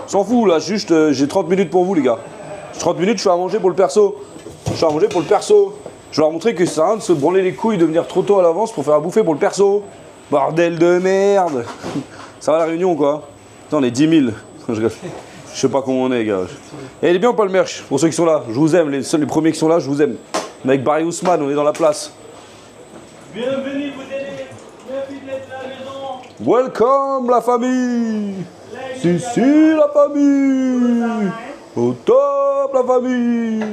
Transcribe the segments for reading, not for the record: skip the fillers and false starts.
S'en fout, là, juste, j'ai 30 minutes pour vous, les gars. 30 minutes, je suis à manger pour le perso. Je suis à manger pour le perso. Je vais leur montrer que ça sert à rien de se branler les couilles, de venir trop tôt à l'avance pour faire à bouffer pour le perso. Bordel de merde. Ça va la réunion, quoi? Putain, on est 10 000. Je sais pas comment on est, les gars. Et il est bien ou pas le merch? Pour ceux qui sont là, je vous aime. Les premiers qui sont là, je vous aime. On est avec Barry Ousmane, on est dans la place. Bienvenue, vous allez. Merci d'être à la maison. Welcome, la famille. Si, la famille. Au top, la famille.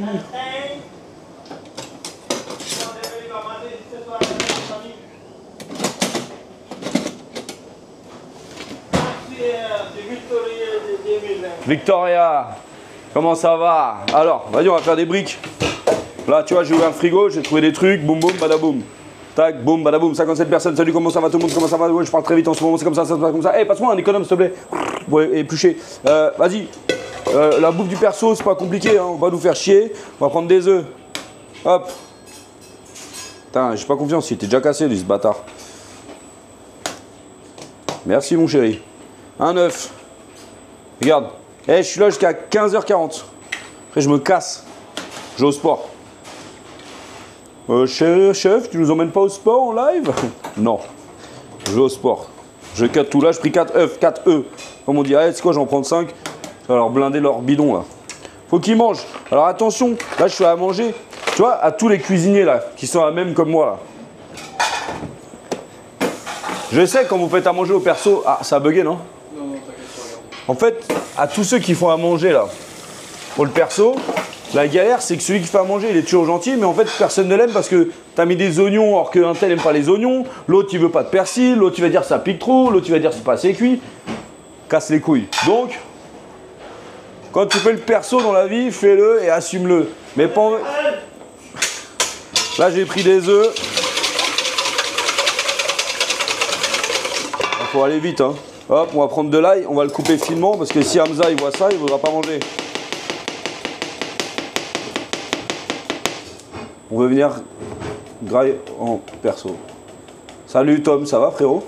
Victoria, comment ça va? Alors, vas-y, on va faire des briques. Là, tu vois, j'ai ouvert le frigo, j'ai trouvé des trucs, boum boum, badaboum. Tac, boum, badaboum, 57 personnes. Salut, comment ça va tout le monde? Comment ça va? Ouais, je parle très vite en ce moment, c'est comme ça se passe comme ça. Eh, passe-moi un économe, s'il te plaît. Ouais, épluché. Vas-y. La bouffe du perso, c'est pas compliqué, hein. On va nous faire chier. On va prendre des œufs. Hop. Putain, j'ai pas confiance, il était déjà cassé, lui, ce bâtard. Merci, mon chéri. Un œuf. Regarde. Eh, je suis là jusqu'à 15h40. Après, je me casse. Je vais au sport. Chef, tu nous emmènes pas au sport en live? Non. Je vais au sport. Je cut tout. Là, je pris 4 œufs, 4 œufs. Comme on dit, ah, c'est quoi, j'en prends 5. Ça va leur blinder leur bidon, là. Faut qu'ils mangent. Alors, attention. Là, je suis à manger. Tu vois, à tous les cuisiniers, là, qui sont la même comme moi, là. Je sais, quand vous faites à manger au perso... Ah, ça a bugué, non? Non, t'inquiète pas. En fait, à tous ceux qui font à manger, là, pour le perso... La galère, c'est que celui qui fait à manger, il est toujours gentil, mais en fait, personne ne l'aime parce que t'as mis des oignons alors qu'un tel n'aime pas les oignons, l'autre, il veut pas de persil, l'autre, il va dire ça pique trop, l'autre, il va dire c'est pas assez cuit. Casse les couilles. Donc, quand tu fais le perso dans la vie, fais-le et assume-le. Mais pas... Là, j'ai pris des œufs. Il faut aller vite, hein. Hop, on va prendre de l'ail, on va le couper finement parce que si Hamza, il voit ça, il ne voudra pas manger. On veut venir grailler en perso. Salut Tom, ça va frérot?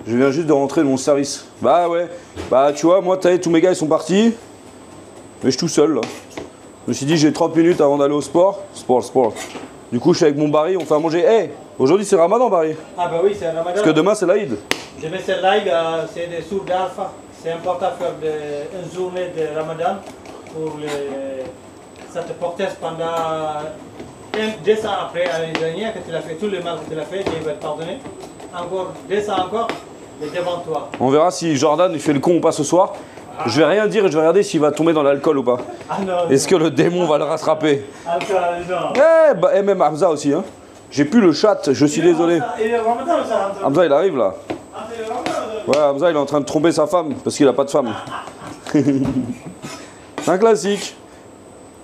Je viens juste de rentrer de mon service. Bah ouais, bah tu vois, moi tous mes gars ils sont partis. Mais je suis tout seul là. Je me suis dit j'ai 30 minutes avant d'aller au sport. Sport. Du coup je suis avec mon Barry, on fait à manger. Hey, aujourd'hui c'est Ramadan Barry. Ah bah oui, c'est Ramadan. Parce que demain c'est l'Aïd. Demain c'est l'Aïd, c'est des sourds d'Arfa. C'est important de faire une journée de Ramadan pour ça te protège pendant 2 ans après l'année dernière que tu l'as fait, tout le mal que tu l'as fait, Dieu va te pardonner. Encore 2 ans encore, et devant toi. On verra si Jordan il fait le con ou pas ce soir. Je vais rien dire et je vais regarder s'il va tomber dans l'alcool ou pas. Ah non. Est-ce que le démon va le rattraper? Encore, non. Eh bah, et même Hamza aussi, hein. J'ai plus le chat, je suis désolé. Il est Ramadan ça, Hamza il arrive là. Ah, c'est le Ramadan. Ouais, Hamza il est en train de tromper sa femme parce qu'il a pas de femme. Un classique.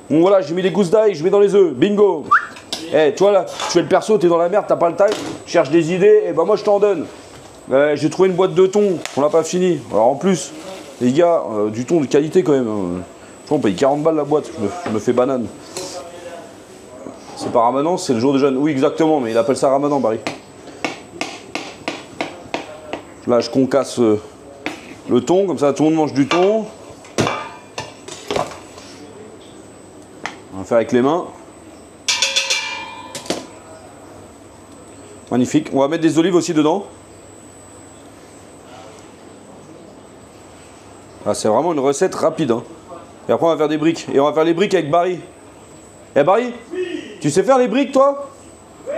Bon voilà, j'ai mis des gousses d'ail, je mets dans les œufs, bingo. Eh, tu vois là, tu fais le perso, t'es dans la merde, t'as pas le time, cherche des idées, et bah moi je t'en donne. J'ai trouvé une boîte de thon, on l'a pas fini. Alors en plus, les gars, du thon de qualité quand même. Hein. Je crois on paye 40 balles la boîte, je me fais banane. C'est pas Ramadan, c'est le jour de jeûne. Oui exactement, mais il appelle ça Ramadan, Barry. Là je concasse le thon, comme ça tout le monde mange du thon. On va faire avec les mains. Magnifique. On va mettre des olives aussi dedans. Ah, c'est vraiment une recette rapide. Hein. Et après, on va faire des briques. Et on va faire les briques avec Barry. Eh Barry, oui. Tu sais faire les briques, toi? Oui.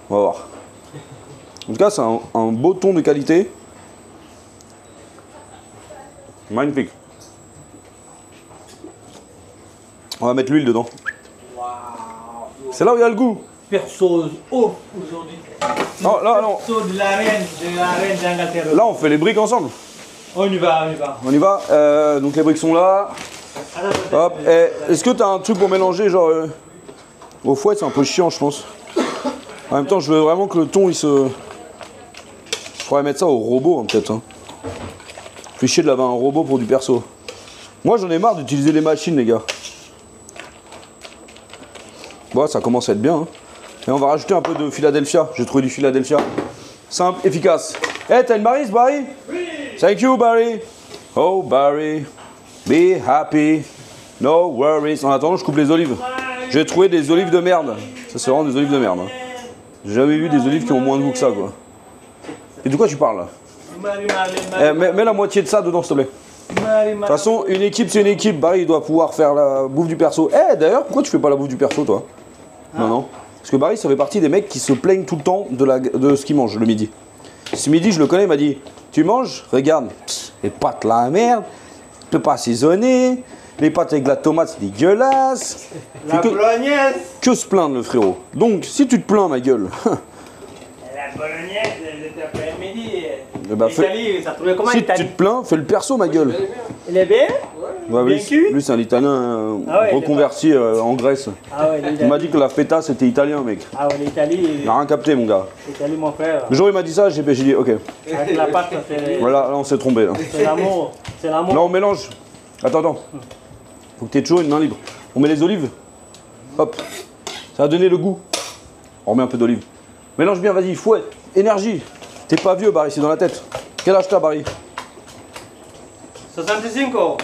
On va voir. En tout cas, c'est un beau thon de qualité. Magnifique. On va mettre l'huile dedans. Wow. C'est là où il y a le goût. Perso ouf aujourd'hui. Non, là, non. Perso de la reine d'Angleterre. Là, on fait les briques ensemble. On y va. On y va. Donc les briques sont là. Hop. Est-ce que tu as un truc pour mélanger, genre au fouet, c'est un peu chiant, je pense. En même temps, je veux vraiment que le thon, il se... Je pourrais mettre ça au robot, hein, peut-être. Hein. Fait chier de laver un robot pour du perso. Moi, j'en ai marre d'utiliser les machines, les gars. Bon, ça commence à être bien. Hein. Et on va rajouter un peu de Philadelphia. J'ai trouvé du Philadelphia. Simple, efficace. Eh, t'as une Barry, Barry? Oui. Thank you, Barry. Oh Barry, be happy, no worries. En attendant, je coupe les olives. J'ai trouvé des olives de merde. Ça, c'est vraiment des olives de merde. Hein. J'ai jamais vu des olives qui ont moins de goût que ça, quoi. Et de quoi tu parles là? Mets la moitié de ça dedans, s'il te plaît. De toute façon, une équipe, c'est une équipe. Barry, il doit pouvoir faire la bouffe du perso. D'ailleurs, pourquoi tu fais pas la bouffe du perso, toi? Non. Parce que Barry, ça fait partie des mecs qui se plaignent tout le temps de ce qu'ils mangent le midi. Ce midi, je le connais, il m'a dit, tu manges? Regarde, les pâtes, la merde. Tu peux pas assaisonner. Les pâtes avec de la tomate, c'est dégueulasse. La bolognaise. Que se plaindre, le frérot. Donc, si tu te plains, ma gueule. La bolognaise, j'étais après-midi. Bah, L'Italie, ça trouvait comment si l'Italie? tu te plains, fais le perso, ma gueule. Il est bien? Ouais, Bien cuit? lui c'est un italien ouais, reconverti en Grèce. Ah ouais, Il m'a dit que la feta c'était italien, mec. Ah ouais, l'Italie. Il n'a rien capté, mon gars. L'Italie, mon frère. Le jour où il m'a dit ça, j'ai dit ok. Avec la pâte, c'est. Voilà, là on s'est trompé. Là. C'est l'amour. C'est l'amour. Là on mélange. Attends. Faut que tu aies toujours une main libre. On met les olives. Hop. Ça va donner le goût. On remet un peu d'olive. Mélange bien, vas-y, fouette. Énergie. T'es pas vieux, Barry, c'est dans la tête. Quel âge t'as, Barry? 65 ans.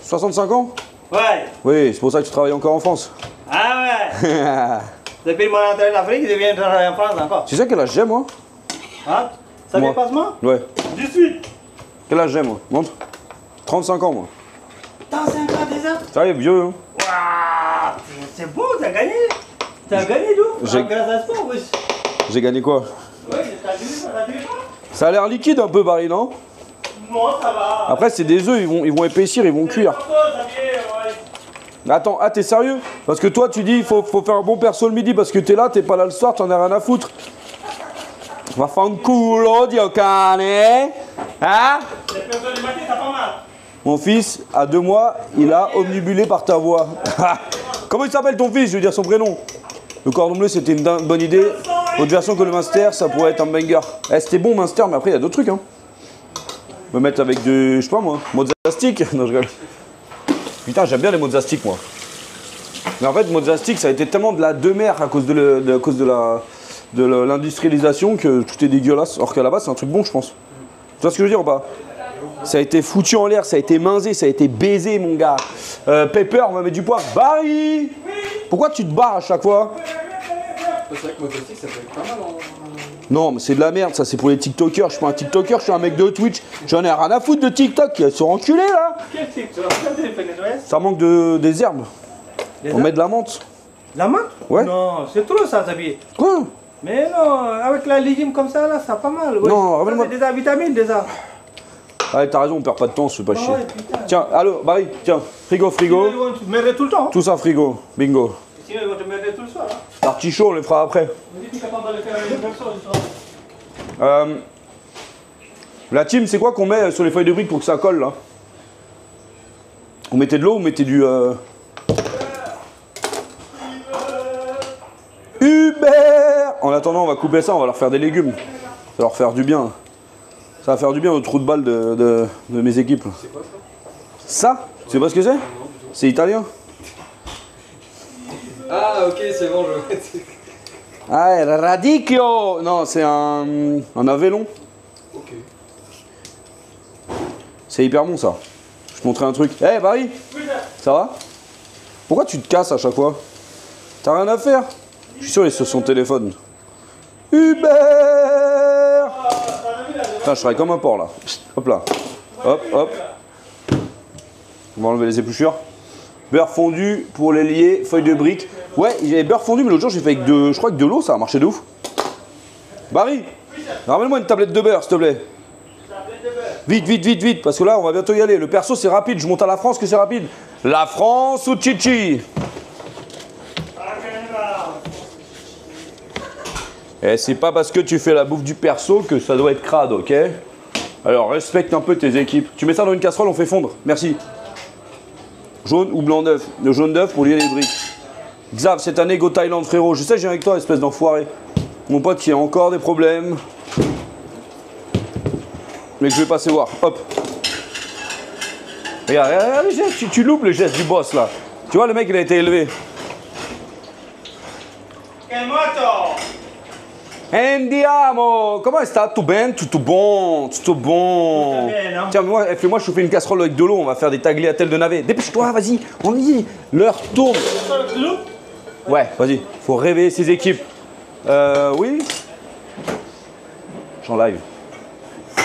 65 ans? Ouais. Oui, c'est pour ça que tu travailles encore en France. Ah ouais. Depuis mon entrée d'Afrique, je viens travailler en France encore. Tu sais quel âge j'ai, moi? Hein? Ça Moi. dépasse moi? Ouais. 18. Quel âge j'ai, moi? Montre. 35 ans, moi. T'as 5 ans déjà? Ça y est, vieux, hein? Waouh! C'est beau, t'as gagné. T'as gagné d'où? Grâce à sport, oui. J'ai gagné quoi? Oui, t'as gagné pas? Ça a l'air liquide un peu, Barry, non? Non, ça va. Après, c'est des œufs, ils vont épaissir, ils vont cuire. Attends, t'es sérieux? Parce que toi, tu dis, il faut faire un bon perso le midi parce que t'es là, t'es pas là le soir, t'en as rien à foutre. Vaffanculo, Dio cane. Hein? Les personnes du matin, t'as pas mal. Mon fils, à 2 mois, il a omnibulé par ta voix. Comment il s'appelle ton fils? Je veux dire son prénom. Le cordon bleu, c'était une bonne idée. Autre version que le Munster, ça pourrait être un banger. C'était bon Munster, mais après, il y a d'autres trucs. Hein. Me mettre avec de, je sais pas moi, mozza stick. Non, je rigole. Putain, j'aime bien les mozza stick, moi. Mais en fait, mozza stick, ça a été tellement de la demeure à cause de l'industrialisation que tout est dégueulasse. Or qu'à la base, c'est un truc bon, je pense. Tu vois ce que je veux dire ou pas? Ça a été foutu en l'air, ça a été mincé, ça a été baisé, mon gars. Pepper, on va mettre du poivre. Barry! Pourquoi tu te barres à chaque fois? C'est vrai que mozza stick, ça peut être pas mal. Non, mais c'est de la merde, ça, c'est pour les TikTokers. Je suis pas un TikToker, je suis un mec de Twitch. J'en ai rien à foutre de TikTok, ils sont enculés là. Quel TikTok? Ça manque des herbes. On met de la menthe. La menthe? Ouais. Non, c'est trop ça, Xavier. Quoi? Mais non, avec la légume comme ça, là, ça pas mal. Ouais. Non, ramène-moi. C'est des vitamines déjà. Allez, t'as raison, on perd pas de temps, je fais pas chier. Ouais, putain. Tiens, allô, Barry, tiens, frigo. Ils vont te merder tout le temps. Tout ça, frigo. Bingo. Sinon, ils vont te merder tout le soir. Hein. L'artichaut, on le fera après. On dit que tu es capable de le faire avec une personne, ce soir. La team, c'est quoi qu'on met sur les feuilles de briques pour que ça colle là? On mettait de l'eau ou on mettait du. Hubert! En attendant, on va couper ça, on va leur faire des légumes. Ça va leur faire du bien. Ça va faire du bien au trou de balle de mes équipes. C'est quoi ça? Ça? Tu sais pas ce que c'est? C'est italien. Ah, ok, c'est bon, je vois. Ah, il radicchio! Non, c'est un avellon. Ok. C'est hyper bon ça. Je te montrer un truc. Hé Barry! Ça va? Pourquoi tu te casses à chaque fois? T'as rien à faire? Je suis sûr il est sur son téléphone. Hubert! Putain, je serais comme un porc là. Hop là. Hop, hop. On va enlever les épluchures. Beurre fondu pour les lier, feuille de brique. Ouais, j'avais beurre fondu, mais l'autre jour j'ai fait avec je crois que de l'eau, ça a marché de ouf. Barry, ramène-moi une tablette de beurre, s'il te plaît. Vite, vite, vite, vite, parce que là, on va bientôt y aller. Le perso, c'est rapide. Je monte à la France que c'est rapide. La France ou Chichi? Et c'est pas parce que tu fais la bouffe du perso que ça doit être crade, ok? Alors, respecte un peu tes équipes. Tu mets ça dans une casserole, on fait fondre. Merci. Jaune ou blanc d'œuf? Le jaune d'œuf pour lier les briques. Xav, cette année, go Thaïlande, frérot. Je sais, j'ai avec toi, espèce d'enfoiré. Mon pote qui a encore des problèmes. Mais que je vais passer voir. Hop. Regarde, regarde le geste. Tu loupes le geste du boss, là. Tu vois, le mec, il a été élevé. Quel moto! Andiamo! Comment est-ce tout bien? Tout bon, tout bon. Tout bien, non? Tiens, fais-moi chauffer une casserole avec de l'eau, on va faire des tagliatelles de navets. Dépêche-toi, vas-y, on y est. L'heure tourne. Ouais, vas-y, faut réveiller ses équipes. Oui? Je suis en live.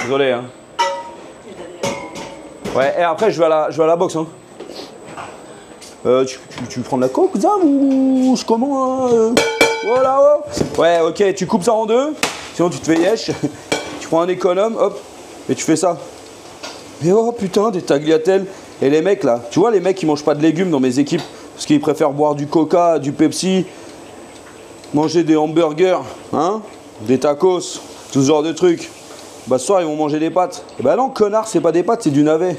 Désolé, hein. Ouais, et après, je vais à la boxe, hein. Tu veux prendre la coke, Zam, ou comment voilà, oh. Ouais, ok, tu coupes ça en deux, sinon tu te fais yesh. Tu prends un économe, hop, et tu fais ça. Mais oh putain, des tagliatelles. Et les mecs là, tu vois les mecs qui mangent pas de légumes dans mes équipes, parce qu'ils préfèrent boire du coca, du Pepsi, manger des hamburgers, hein, des tacos, tout ce genre de trucs. Bah ce soir ils vont manger des pâtes. Et bah non, connard, c'est pas des pâtes, c'est du navet.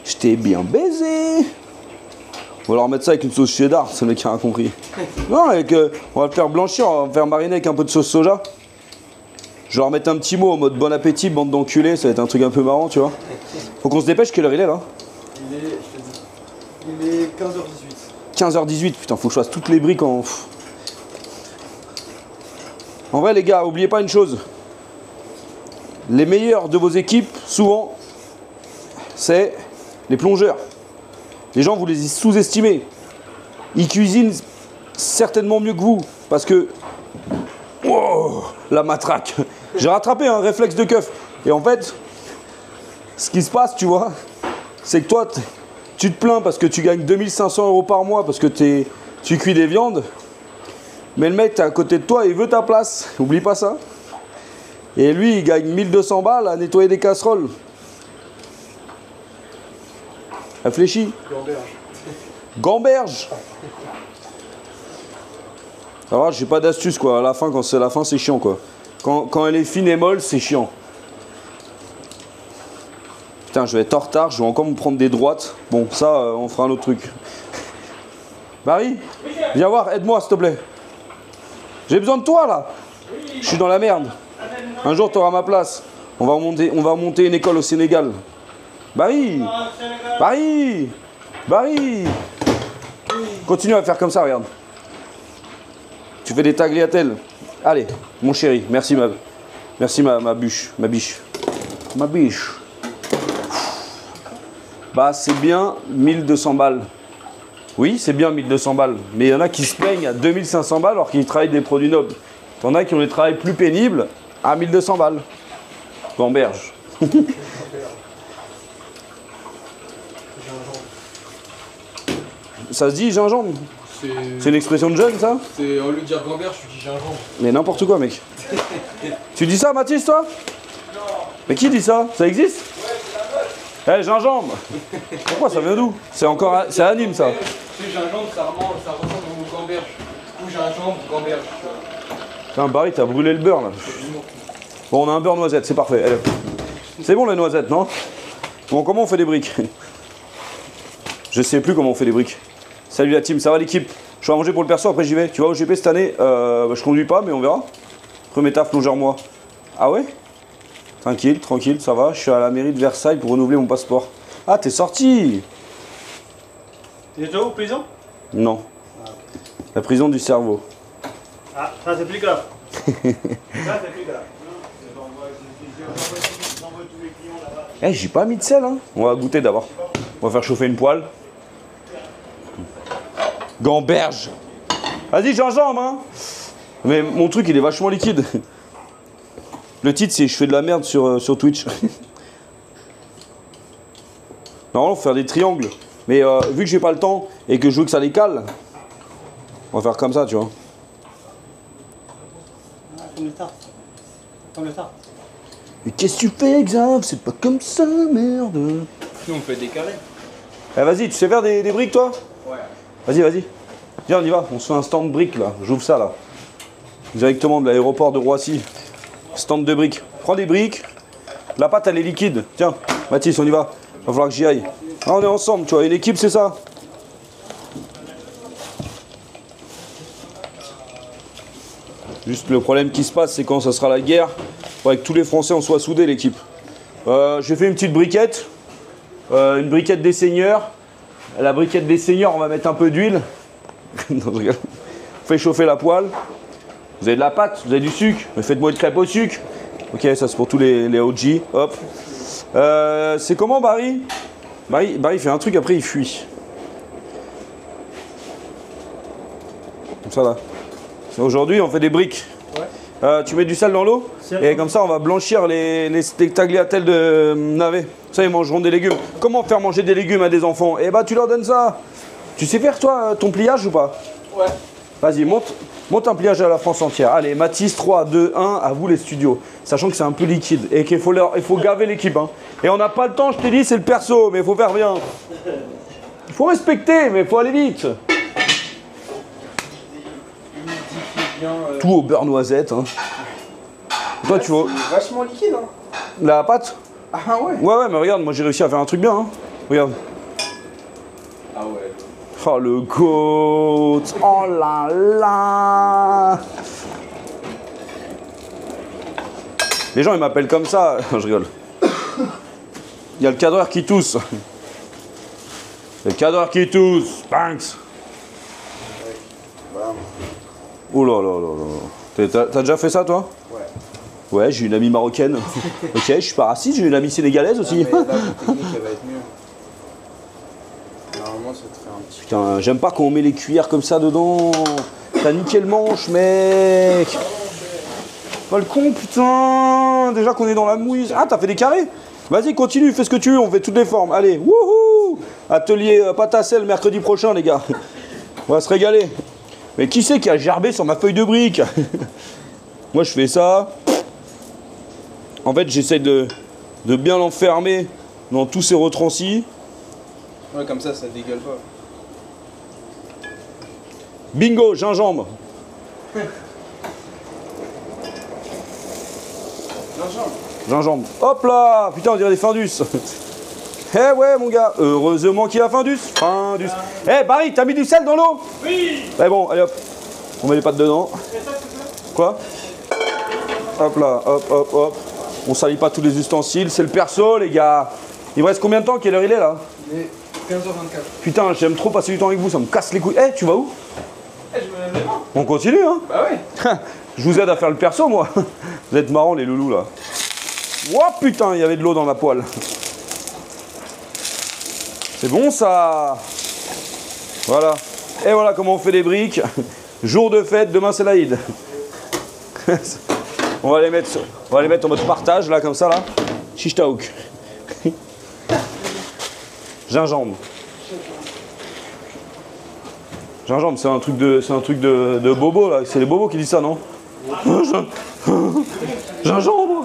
Je t'ai bien baisé. On va leur mettre ça avec une sauce cheddar, c'est le mec qui a rien compris. Non, on va le faire blanchir, on va le faire mariner avec un peu de sauce soja. Je vais leur mettre un petit mot en mode bon appétit, bande d'enculés, ça va être un truc un peu marrant, tu vois. Faut qu'on se dépêche, quelle heure il est là? Il est 15h18. 15h18, putain, faut que je fasse toutes les briques en... En vrai les gars, oubliez pas une chose. Les meilleurs de vos équipes, souvent, c'est les plongeurs. Les gens, vous les sous-estimez. Ils cuisinent certainement mieux que vous. Parce que... Oh, la matraque. J'ai rattrapé un réflexe de keuf. Et en fait, ce qui se passe, tu vois, c'est que toi, tu te plains parce que tu gagnes 2500 € par mois parce que tu cuis des viandes. Mais le mec, t'es à côté de toi, il veut ta place. Oublie pas ça. Et lui, il gagne 1200 balles à nettoyer des casseroles. Réfléchis. Gamberge. Alors j'ai pas d'astuce quoi, à la fin, quand c'est la fin, c'est chiant quoi. Quand elle est fine et molle, c'est chiant. Putain, je vais être en retard, je vais encore me prendre des droites. Bon, ça, on fera un autre truc. Marie, viens voir, aide-moi s'il te plaît. J'ai besoin de toi là. Je suis dans la merde. Un jour, tu auras ma place. On va monter une école au Sénégal. Barry, Barry, Barry. Continue à faire comme ça, regarde. Tu fais des tagliatelles. Allez, mon chéri, merci ma bûche, ma biche. Ma biche. Bah, c'est bien 1200 balles. Oui, c'est bien 1200 balles. Mais il y en a qui se plaignent à 2500 balles alors qu'ils travaillent des produits nobles. Il y en a qui ont des travails plus pénibles à 1200 balles. Gamberge. Ça se dit gingembre? C'est une expression de jeune, ça? C'est au lieu de dire gamberge, tu dis gingembre. Mais n'importe quoi, mec. Tu dis ça, Mathis, toi? Non. Mais qui dit ça? Ça existe? Ouais, c'est gingembre. Pourquoi ça vient d'où? C'est encore... C'est anime, ça. Tu sais, gingembre, ça ressemble au gamberge. Ou gingembre, gamberge. Putain, Barry, t'as brûlé le beurre, là. Bon, on a un beurre noisette, c'est parfait. Allez. C'est bon, les noisettes, non? Bon, comment on fait des briques? Je sais plus comment on fait des briques. Salut la team, ça va l'équipe? Je vais manger pour le perso, après j'y vais. Tu vas au GP cette année? Je conduis pas, mais on verra. Premier taf, plongeur moi. Ah ouais? Tranquille, tranquille, ça va. Je suis à la mairie de Versailles pour renouveler mon passeport. Ah, t'es sorti? Tu es déjà où, prison? Non. Ah, okay. La prison du cerveau. Ah, ça c'est plus grave. Ça c'est plus grave. Eh, j'ai pas mis de sel, hein. On va goûter d'abord. On va faire chauffer une poêle. Gamberge. Vas-y, gingembre, hein. Mais mon truc, il est vachement liquide. Le titre, c'est « Je fais de la merde sur Twitch ». Normalement, faut faire des triangles. Mais vu que j'ai pas le temps et que je veux que ça les cale, on va faire comme ça, tu vois. Comme le tarte. Comme le tarte. Mais qu'est-ce que tu fais, Xav? C'est pas comme ça, merde. Nous, on fait des carrés. Eh, vas-y, tu sais faire des briques, toi? Ouais. Vas-y, vas-y. Viens, on y va. On se fait un stand de briques, là. J'ouvre ça, là. Directement de l'aéroport de Roissy. Stand de briques. Prends des briques. La pâte, elle est liquide. Tiens, Mathis, on y va. Va falloir que j'y aille. Ah, on est ensemble, tu vois. Une équipe, c'est ça. Juste le problème qui se passe, c'est quand ça sera la guerre. Il faudrait que tous les Français en soient soudés, l'équipe. J'ai fait une petite briquette. Une briquette des seigneurs. La briquette des seigneurs, on va mettre un peu d'huile. Non, je rigole. On fait chauffer la poêle. Vous avez de la pâte, vous avez du sucre, mais faites-moi une crêpe au sucre. Ok, ça c'est pour tous les OG. Hop. C'est comment Barry? Barry fait un truc, après il fuit. Comme ça là. Aujourd'hui on fait des briques. Ouais. Tu mets du sel dans l'eau et comme ça on va blanchir les tagliatelles de navet. Ça ils mangeront des légumes. Comment faire manger des légumes à des enfants? Eh bah tu leur donnes ça. Tu sais faire toi ton pliage ou pas? Ouais. Vas-y, monte un pliage à la France entière. Allez, Mathis, 3, 2, 1, à vous les studios. Sachant que c'est un peu liquide et qu'il faut, il faut gaver l'équipe. Hein. Et on n'a pas le temps, je t'ai dit, c'est le perso, mais il faut faire bien. Il faut respecter, mais il faut aller vite. Tout au beurre noisette. Hein. Toi, tu vois. C'est vachement liquide, hein. La pâte? Ah ouais. Ouais, mais regarde, moi j'ai réussi à faire un truc bien. Hein. Regarde. Ah ouais. Oh le goat! Oh là là! Les gens ils m'appellent comme ça. Je rigole. Il y a le cadreur qui tousse. Le cadreur qui tousse. Banks! Oh là là là là. T'as déjà fait ça toi? Ouais. Ouais, j'ai une amie marocaine. Ok, je suis pas raciste, j'ai une amie sénégalaise aussi. Ah, mais là, la technique, elle va être mieux. Normalement, ça te fait un petit... Putain, j'aime pas quand on met les cuillères comme ça dedans. T'as niqué le manche, mec. Pas le con, putain. Déjà qu'on est dans la mouise. Ah, t'as fait des carrés? Vas-y, continue, fais ce que tu veux, on fait toutes les formes. Allez, wouhou! Atelier pâte à sel mercredi prochain, les gars. On va se régaler. Mais qui c'est qui a gerbé sur ma feuille de brique? Moi, je fais ça. En fait, j'essaie de bien l'enfermer dans tous ces retrancis. Ouais, comme ça dégueule pas. Bingo, gingembre. Gingembre. Hop là! Putain, on dirait des Findus. Eh ouais, mon gars. Heureusement qu'il y a Findus. Findus. Eh, Barry, t'as mis du sel dans l'eau? Oui. Eh bon, allez hop. On met les pattes dedans. Quoi? Hop là, hop, hop, hop. On salit pas tous les ustensiles. C'est le perso, les gars. Il me reste combien de temps? Quelle heure il est là? Il est 15h24. Putain, j'aime trop passer du temps avec vous, ça me casse les couilles. Eh, tu vas où? Eh, je me lève les mains. On continue, hein? Bah ouais. Je vous aide à faire le perso, moi. Vous êtes marrants, les loulous, là. Oh putain, il y avait de l'eau dans la poêle. C'est bon, ça. Voilà. Et voilà comment on fait des briques. Jour de fête, demain c'est l'Aïd. On va les mettre en mode partage, là, comme ça, là. Chichtaouk. Gingembre. Gingembre, c'est un truc de bobo, là. C'est les bobos qui disent ça, non? Gingembre.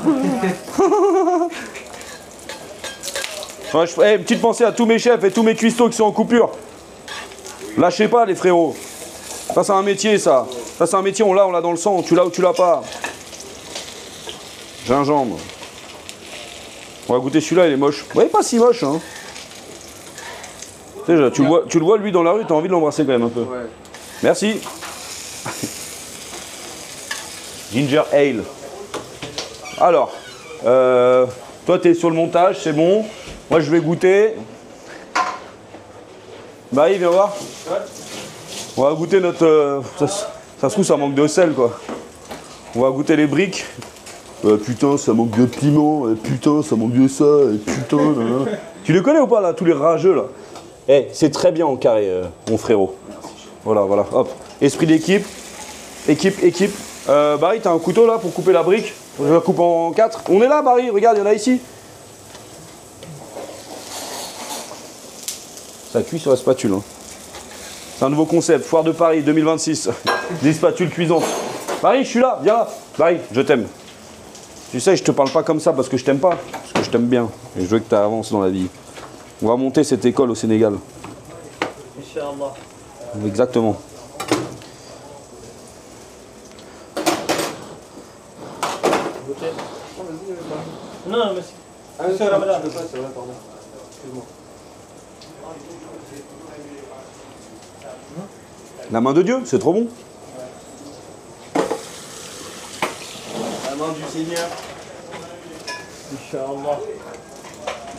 Ouais, petite pensée à tous mes chefs et tous mes cuistots qui sont en coupure. Lâchez pas, les frérots. Ça, c'est un métier, ça. Ça, c'est un métier, on l'a dans le sang. Tu l'as ou tu l'as pas. Gingembre. On va goûter celui-là, il est moche. Ouais, pas si moche, hein. Déjà, tu le vois, lui, dans la rue, t'as envie de l'embrasser quand même un peu. Ouais. Merci. Ginger Ale. Alors, toi, t'es sur le montage, c'est bon. Moi, je vais goûter. Marie, viens voir. On va goûter notre... ça se trouve, ça manque de sel, quoi. On va goûter les briques. Putain, ça manque de piment. Putain, ça manque de ça. Putain, là, là. Tu les connais ou pas, là, tous les rageux, là? Eh, c'est très bien en carré, mon frérot. Voilà, voilà, hop. Esprit d'équipe. Équipe. Barry, t'as un couteau, là, pour couper la brique? Je la coupe en 4. On est là, Barry, regarde, il y en a ici. Ça cuit sur la spatule. Hein. C'est un nouveau concept, Foire de Paris 2026. Des spatules cuisantes. Barry, je suis là, viens là. Barry, je t'aime. Tu sais, je te parle pas comme ça parce que je t'aime pas, parce que je t'aime bien. Et je veux que tu avances dans la vie. On va monter cette école au Sénégal. Inch'Allah. Exactement. Non, monsieur. Monsieur Ramadan. Je peux pas, c'est vrai, pardon. Excuse-moi. La main de Dieu, c'est trop bon. La main du Seigneur. Inch'Allah.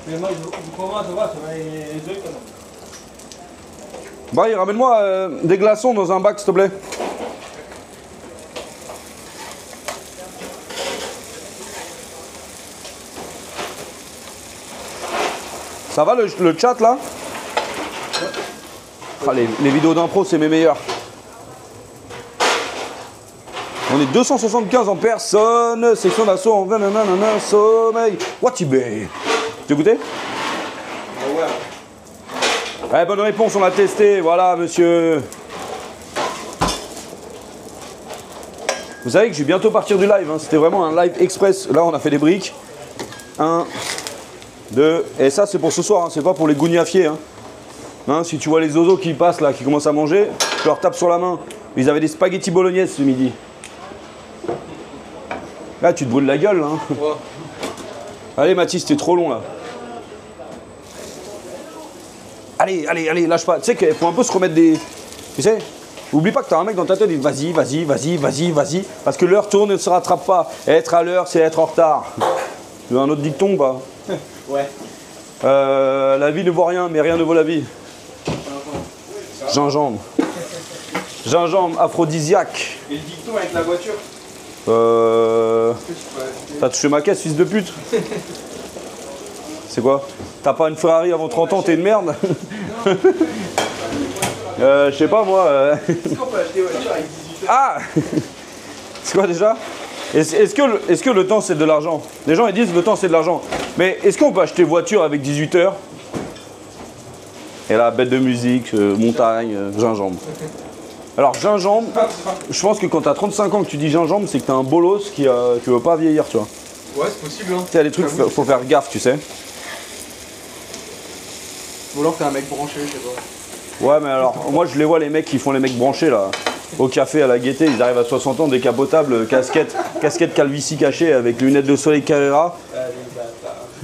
Mais moi, je commence à voir sur les deux quand même. Barry, ramène-moi des glaçons dans un bac, s'il te plaît. Ça va le chat là? Ah, les vidéos d'impro, c'est mes meilleures. On est 275 en personne. Section d'assaut en 20 sommeil. Watibé. Tu as goûté? Ouais. Eh, bonne réponse, on l'a testé. Voilà, monsieur. Vous savez que je vais bientôt partir du live. Hein. C'était vraiment un live express. Là, on a fait des briques. 1, 2. Et ça, c'est pour ce soir. Hein. C'est pas pour les gougnafiers. Hein. Hein, si tu vois les zozos qui passent là, qui commencent à manger, tu leur tapes sur la main. Ils avaient des spaghettis bolognaises ce midi. Là, tu te brûles la gueule. Hein. Ouais. Allez, Mathis, t'es trop long là. Allez, allez, allez, lâche pas. Tu sais qu'il faut un peu se remettre des. Tu sais? Oublie pas que t'as un mec dans ta tête qui dit vas-y, vas-y, vas-y, vas-y, vas-y. Parce que l'heure tourne et ne se rattrape pas. Être à l'heure, c'est être en retard. Tu veux un autre dicton ou pas? Ouais. La vie ne vaut rien, mais rien ne vaut la vie. Gingembre. Gingembre aphrodisiaque. Et le dicton avec la voiture? T'as touché ma caisse, fils de pute? C'est quoi? T'as pas une Ferrari avant 30 ans, t'es une merde? Je sais pas moi. Est-ce qu'on peut acheter une voiture avec 18 heures? Ah. C'est quoi déjà? Est-ce que le temps c'est de l'argent? Les gens ils disent le temps c'est de l'argent. Mais est-ce qu'on peut acheter voiture avec 18 heures? Et là, bête de musique, montagne, gingembre. Alors gingembre, je pense que quand t'as 35 ans que tu dis gingembre, c'est que t'as un bolos qui veut pas vieillir, tu vois. Ouais, c'est possible. Hein. Tu sais, il y a des trucs, faut faire gaffe, tu sais. Ou alors t'es un mec branché, je sais pas. Ouais, mais alors, moi je les vois les mecs qui font les mecs branchés là. Au café, à la Gaîté, ils arrivent à 60 ans, décapotables, casquette calvitie cachée avec lunettes de soleil Carrera.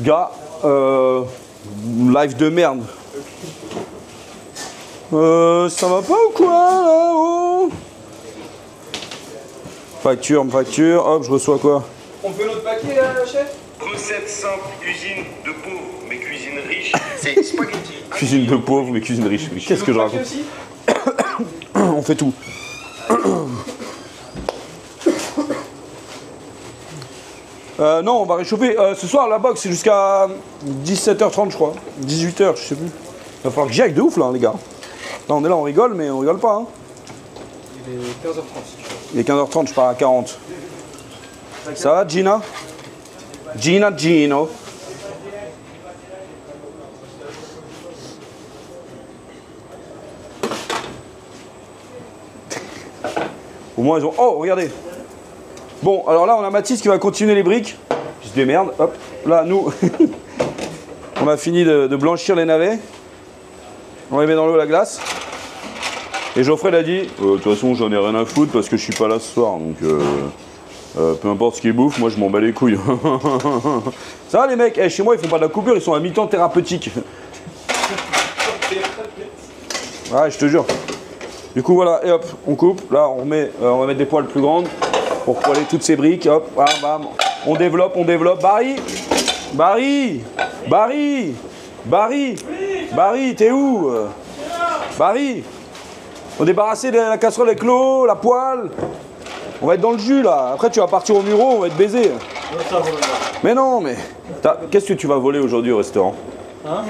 Gars, live de merde. Ça va pas ou quoi là-haut? Facture, hop, je reçois quoi? On fait notre paquet là, chef? Recette simple, cuisine de pauvre, mais cuisine riche, c'est spaghetti. Cuisine de pauvre, mais cuisine riche. Mais qu'est-ce que je raconte? On fait tout. Non, on va réchauffer. Ce soir, la boxe, c'est jusqu'à 17h30, je crois. 18h, je sais plus. Il va falloir que j'y aille de ouf, là, les gars. Là, on est là, on rigole, mais on rigole pas. Hein. Il est 15h30. Il est 15h30, je pars à 40. Ça va, Gina? Gino. Au moins, ils ont... Oh, regardez. Bon, alors là, on a Mathis qui va continuer les briques. Je se démerde, hop. Là, nous, on a fini de blanchir les navets. On les met dans l'eau à la glace. Et Geoffrey l'a dit, de toute façon, j'en ai rien à foutre parce que je suis pas là ce soir. Donc, peu importe ce qu'ils bouffent, moi, je m'en bats les couilles. Ça va, les mecs? Chez moi, ils font pas de la coupure, ils sont à mi-temps thérapeutique. Ouais, je te jure. Du coup, voilà, et hop, on coupe. Là, on va mettre des poêles plus grandes pour poêler toutes ces briques. Hop, voilà, bam. On développe. Barry, t'es où? Barry, on débarrasser de la casserole avec l'eau, la poêle. On va être dans le jus, là. Après, tu vas partir au bureau, on va être baisé. Mais non, mais... Qu'est-ce que tu vas voler aujourd'hui au restaurant? Hein?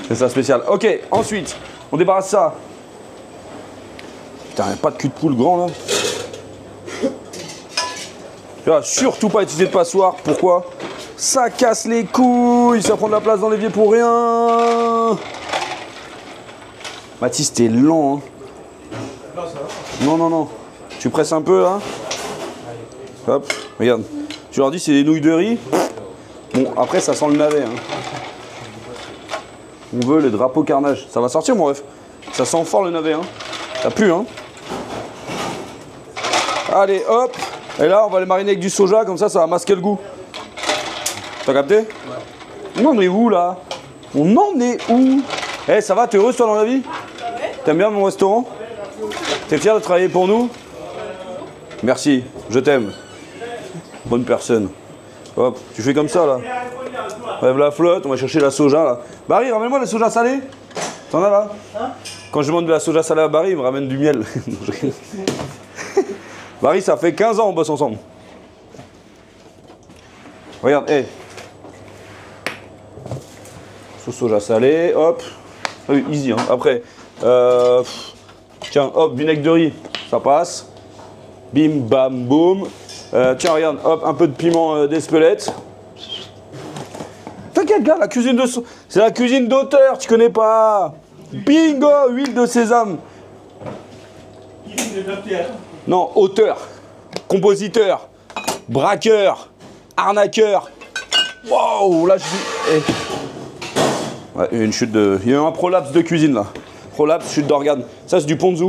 C'est ça, spécial. Ok, ensuite, on débarrasse ça. Putain, pas de cul de poule grand, là. Tu vas surtout pas utiliser de passoire. Pourquoi? Ça casse les couilles, ça prend de la place dans l'évier pour rien. Mathis, t'es lent, hein. Non. Tu presses un peu, là. Hop, regarde. Tu leur dis c'est des nouilles de riz. Bon, après, ça sent le navet, hein. On veut les drapeaux carnage. Ça va sortir, mon ref. Ça sent fort le navet, hein. Ça pue, hein. Allez, hop. Et là, on va les mariner avec du soja, comme ça va masquer le goût. T'as capté? Ouais. On en est où, là? On en est où? Eh, ça va? T'es heureuse, toi, dans la vie? Ouais. T'aimes bien mon restaurant? T'es fier de travailler pour nous? Merci, je t'aime. Bonne personne. Hop, tu fais comme ça, là. Lève la flotte, on va chercher la soja, là. Barry, ramène-moi la soja salée. T'en as, là? Hein? Quand je demande de la soja salée à Barry, il me ramène du miel. Barry, ça fait 15 ans on bosse ensemble. Regarde, hé. Sauce soja salée, hop. Ah oui, easy, hein. Après, tiens, hop, vinaigre de riz, ça passe. Bim, bam, boum. Tiens, regarde, hop, un peu de piment d'Espelette. T'inquiète, gars, la cuisine de... C'est la cuisine d'auteur, tu connais pas. Bingo, huile de sésame. Cuisine de docteur. Non, auteur, compositeur, braqueur, arnaqueur. Wow, là, je suis... Ouais, il y a une chute de... Il y a eu un prolapse de cuisine, là. Prolapse, chute d'organes. Ça, c'est du ponzu.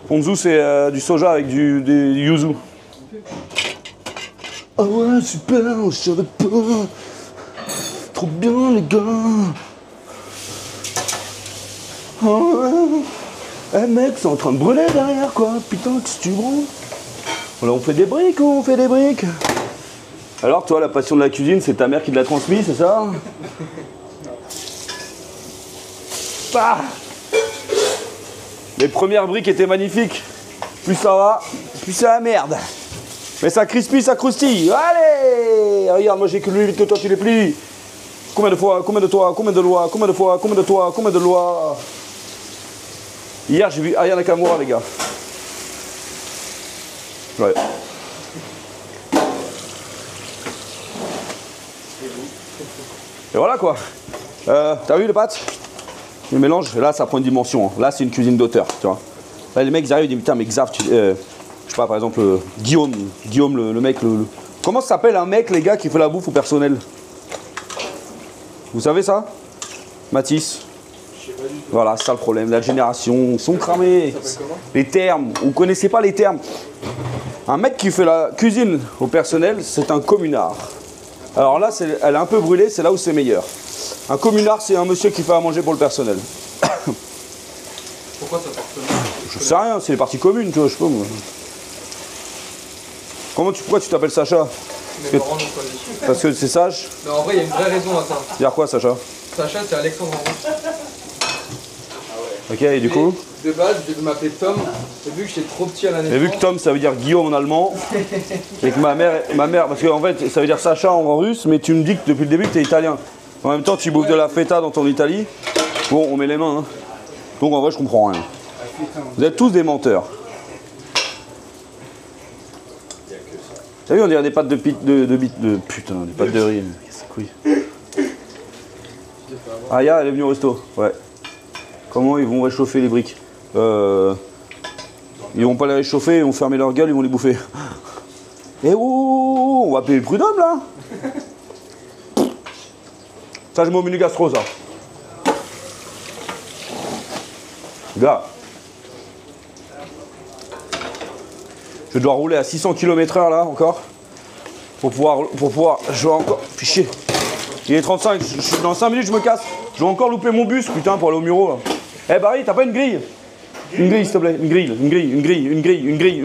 Ponzu, c'est du soja avec du yuzu. Ah ouais, super, je savais pas. Trop bien, les gars. Ah ouais. Eh mec, c'est en train de brûler derrière, quoi. Putain, qu'est-ce que tu branles? Voilà, on fait des briques ou on fait des briques? Alors, toi, la passion de la cuisine, c'est ta mère qui te l'a transmise, c'est ça? Bah, les premières briques étaient magnifiques. Plus ça va, plus c'est la merde. Mais ça crispy, ça croustille. Allez! Regarde, moi j'ai que lui vite que toi tu les plies. Combien de fois, combien de toi, combien de lois, combien de fois, combien de toi, combien de lois? Hier j'ai vu Aya Nakamura, les gars. Ouais. Et voilà quoi. T'as vu les pâtes? Le mélange, là ça prend une dimension. Hein. Là c'est une cuisine d'auteur, tu vois. Là les mecs ils arrivent, ils disent putain mais Xav, je sais pas par exemple Guillaume le mec, comment ça s'appelle un mec les gars qui fait la bouffe au personnel? Vous savez ça? Mathis. Voilà, c'est ça le problème, la génération, ils sont cramés. Les termes, vous connaissez pas les termes. Un mec qui fait la cuisine au personnel, c'est un communard. Alors là, elle est un peu brûlée, c'est là où c'est meilleur. Un communard, c'est un monsieur qui fait à manger pour le personnel. Pourquoi ça porte? Je sais rien, c'est les parties communes, tu vois, je sais pas moi. Pourquoi tu t'appelles Sacha? Mes parents n'ont pas dit. Parce que c'est sage? Non, en vrai, il y a une vraie raison à ça. C'est-à-dire quoi, Sacha? Sacha, c'est Alexandre Henry. Ok, et du coup? De base, je devais m'appeler Tom. J'ai vu que j'étais trop petit à la naissance. J'ai vu que Tom, ça veut dire Guillaume en allemand. Et que ma mère, parce qu'en fait, ça veut dire Sacha en russe, mais tu me dis que depuis le début que t'es italien. En même temps, tu bouffes de la feta dans ton Italie. Bon, on met les mains, hein. Donc en vrai, je comprends rien. Vous êtes tous des menteurs. T'as vu, on dirait des pâtes de putain, des pâtes de riz. Qu'est-ce que c'est couille. Aya, elle est venue au resto. Ouais. Comment ils vont réchauffer les briques? Ils vont pas les réchauffer, ils vont fermer leur gueule, ils vont les bouffer. Eh oh, on va payer le prud'homme là. Ça, je mets au menu gastro, ça. Gars. Je dois rouler à 600 km/h là encore. Pour pouvoir. Je vais encore. Fichier. Il est 35. Dans 5 minutes, je me casse. Je vais encore louper mon bus, putain, pour aller au Muro là. Eh Barry, t'as pas une grille? Une grille, s'il te plaît. Une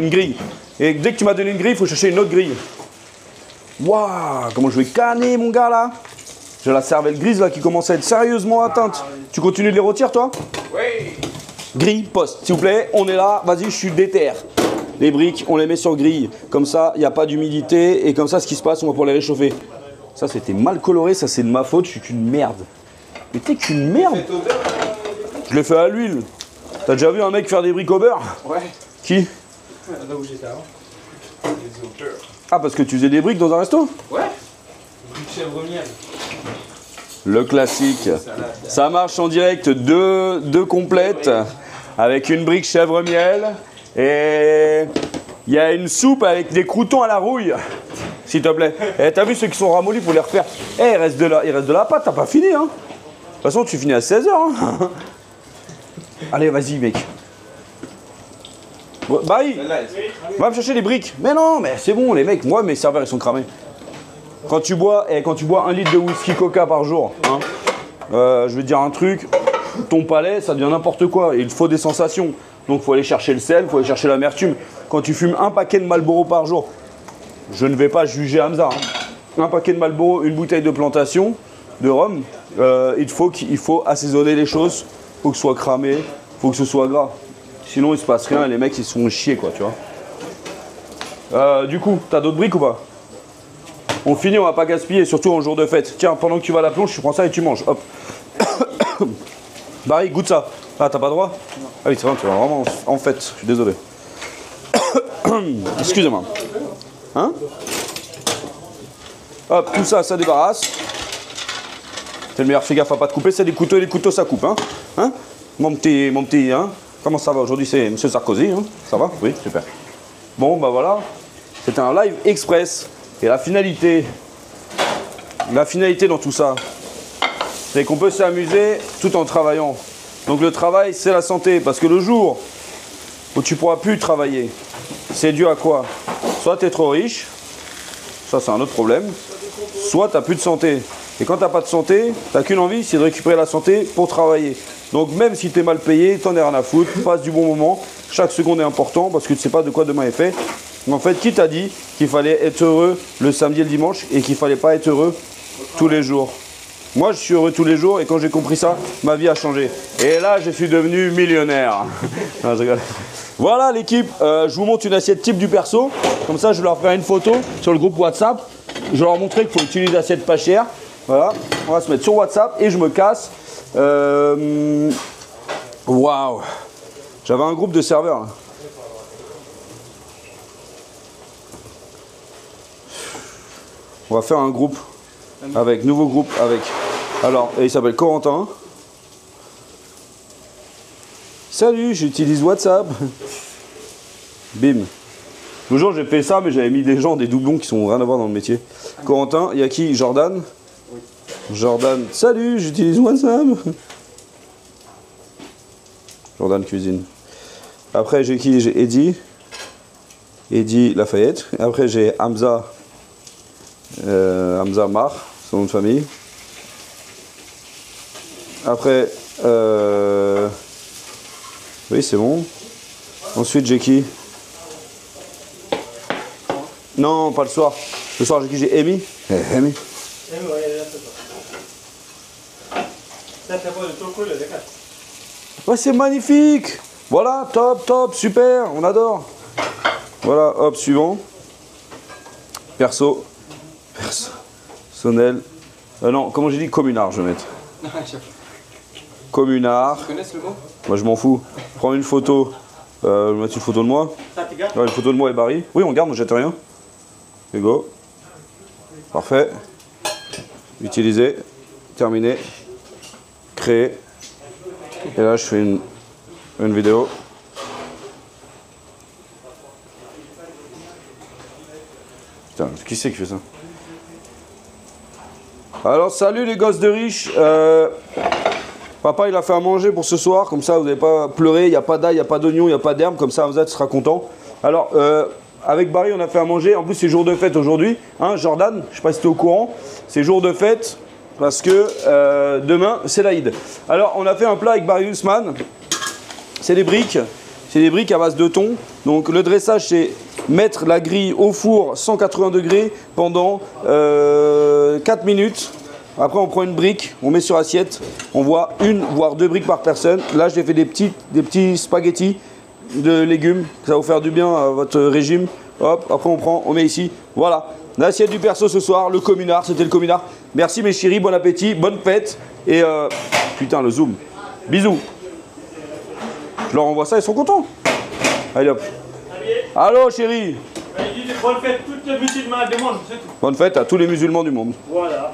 grille. Et dès que tu m'as donné une grille, il faut chercher une autre grille. Waouh, comment je vais canner, mon gars, là. J'ai la cervelle grise, là, qui commence à être sérieusement atteinte. Tu continues de les rôtir, toi? Oui. Grille, poste, s'il vous plaît. On est là. Vas-y, je suis déter. Les briques, on les met sur grille. Comme ça, il n'y a pas d'humidité. Et comme ça, ce qui se passe, on va pouvoir les réchauffer. Ça, c'était mal coloré. Ça, c'est de ma faute. Je suis qu'une merde. Mais t'es qu'une merde. Je l'ai fait à l'huile. T'as déjà vu un mec faire des briques au beurre? Ouais. Qui? Là où j'étais avant. Ah, parce que tu faisais des briques dans un resto? Ouais. Briques chèvre miel. Le classique. Ça marche en direct, deux complètes. Avec une brique chèvre miel. Et il y a une soupe avec des croûtons à la rouille. S'il te plaît. Et t'as vu ceux qui sont ramollis, faut les refaire. Eh, il reste de la pâte, t'as pas fini, hein. De toute façon, tu finis à 16h. Hein. Allez, vas-y, mec. Bye. Va me chercher les briques. Mais non, mais c'est bon, les mecs. Moi, mes serveurs, ils sont cramés. Quand tu bois 1 litre de whisky coca par jour, hein, je vais te dire un truc. Ton palais, ça devient n'importe quoi. Et il faut des sensations. Donc, il faut aller chercher le sel, il faut aller chercher l'amertume. Quand tu fumes un paquet de Marlboro par jour, je ne vais pas juger Hamza. Hein. Un paquet de Marlboro, une bouteille de plantation, de rhum, il faut assaisonner les choses. Il faut que ce soit cramé, il faut que ce soit gras. Sinon, il se passe rien et les mecs, ils se font chier, quoi, tu vois. Du coup, t'as d'autres briques ou pas? On finit, on va pas gaspiller, surtout en jour de fête. Tiens, pendant que tu vas à la plonge, tu prends ça et tu manges. Hop. Barry, goûte ça. Ah, t'as pas droit? Non. Ah oui, c'est vrai, tu vas vraiment en fête. Je suis désolé. Excusez-moi. Hein? Hop, tout ça, ça débarrasse. T'es le meilleur, fais gaffe à pas te couper. C'est des couteaux, et les couteaux, ça coupe. Hein? Mon petit, hein? Comment ça va? Aujourd'hui, c'est M. Sarkozy. Hein? Ça va? Oui, super. Bon, bah voilà. C'était un live express. Et la finalité dans tout ça, c'est qu'on peut s'amuser tout en travaillant. Donc le travail, c'est la santé. Parce que le jour où tu pourras plus travailler, c'est dû à quoi? Soit tu es trop riche, ça c'est un autre problème, soit tu n'as plus de santé. Et quand tu n'as pas de santé, tu n'as qu'une envie, c'est de récupérer la santé pour travailler. Donc même si tu es mal payé, tu n'en as rien à foutre, passe du bon moment. Chaque seconde est important parce que tu ne sais pas de quoi demain est fait. En fait, qui t'a dit qu'il fallait être heureux le samedi et le dimanche et qu'il ne fallait pas être heureux tous les jours? Moi, je suis heureux tous les jours et quand j'ai compris ça, ma vie a changé. Et là, je suis devenu millionnaire. Non, je rigole. Voilà l'équipe, je vous montre une assiette type du perso. Comme ça, je vais leur faire une photo sur le groupe WhatsApp. Je vais leur montrer qu'il faut utiliser des assiettes pas chères. Voilà, on va se mettre sur WhatsApp et je me casse. Waouh! J'avais un groupe de serveurs là. On va faire un groupe avec, nouveau groupe avec. Alors, il s'appelle Corentin. Salut, j'utilise WhatsApp. Bim. Le jour j'ai fait ça, mais j'avais mis des gens, des doublons qui sont rien à voir dans le métier. Corentin, il y a qui? Jordan. Oui. Jordan, salut, j'utilise WhatsApp. Jordan cuisine. Après j'ai qui? J'ai Eddy. Eddy Lafayette. Après j'ai Hamza. Hamza Mar, son nom de famille. Après, oui c'est bon. Ensuite j'ai qui? Non, pas le soir. Le soir j'ai qui? J'ai Amy. Amy. Ouais, c'est magnifique. Voilà, top, top, super, on adore. Voilà, hop, suivant. Perso. Personnel. Non, comment j'ai dit? Communard, je vais mettre. Communard. Tu connais le mot? Moi, je m'en fous. Prends une photo. Je vais mettre une photo de moi. Ouais, une photo de moi et Barry. Oui, on garde, on jette rien. Et go. Parfait. Utiliser. Terminé. Créer. Et là, je fais une vidéo. Putain, qui c'est qui fait ça? Alors, salut les gosses de riches. Papa, il a fait à manger pour ce soir. Comme ça, vous n'allez pas pleurer. Il n'y a pas d'ail, il n'y a pas d'oignon, il n'y a pas d'herbe. Comme ça, vous sera content. Alors, avec Barry, on a fait à manger. En plus, c'est jour de fête aujourd'hui. Hein, Jordan, je ne sais pas si tu es au courant. C'est jour de fête parce que demain, c'est l'Aïd. Alors, on a fait un plat avec Barry Ousmane. C'est des briques. C'est des briques à base de thon. Donc, le dressage, c'est mettre la grille au four 180 degrés pendant 4 minutes. Après, on prend une brique, on met sur assiette. On voit une, voire 2 briques par personne. Là, j'ai fait des petits spaghettis de légumes. Ça va vous faire du bien à votre régime. Hop, après, on met ici. Voilà, l'assiette du perso ce soir. Le communard, c'était le communard. Merci mes chéris, bon appétit, bonne fête. Et putain, le zoom. Bisous. Je leur envoie ça, ils sont contents. Allez hop. Allô chérie. Bonne fête, tous les musulmans du monde, c'est tout. Bonne fête à tous les musulmans du monde. Voilà.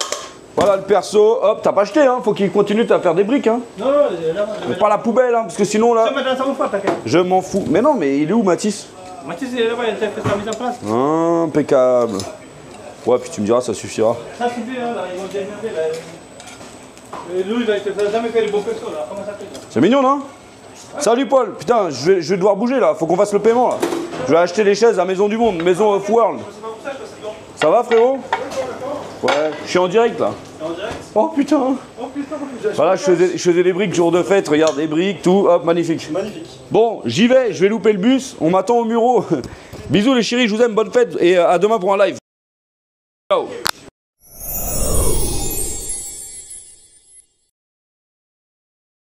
Voilà le perso, hop, t'as pas acheté, hein, faut qu'il continue à faire des briques, hein. Non, là, Pas la poubelle, hein, parce que sinon là. Je m'en fous. Mais non, mais il est où Mathis? Mathis, il est là-bas, il a fait sa mise en place. Impeccable. Ouais, puis tu me diras, ça suffira. Ça suffit, hein, là, ils vont démerder, là. Lui, il a jamais fait les bons persos, là. Comment ça fait, là? C'est mignon, non? Salut Paul, putain, je vais devoir bouger là, faut qu'on fasse le paiement là. Je vais acheter les chaises à Maison du Monde, Maison of World. Ça va frérot? Ouais, je suis en direct là. Oh putain. Voilà, je faisais des briques jour de fête, regarde, des briques, tout, hop, magnifique. Bon, j'y vais, je vais louper le bus, on m'attend au Muro. Bisous les chéris, je vous aime, bonne fête et à demain pour un live. Ciao.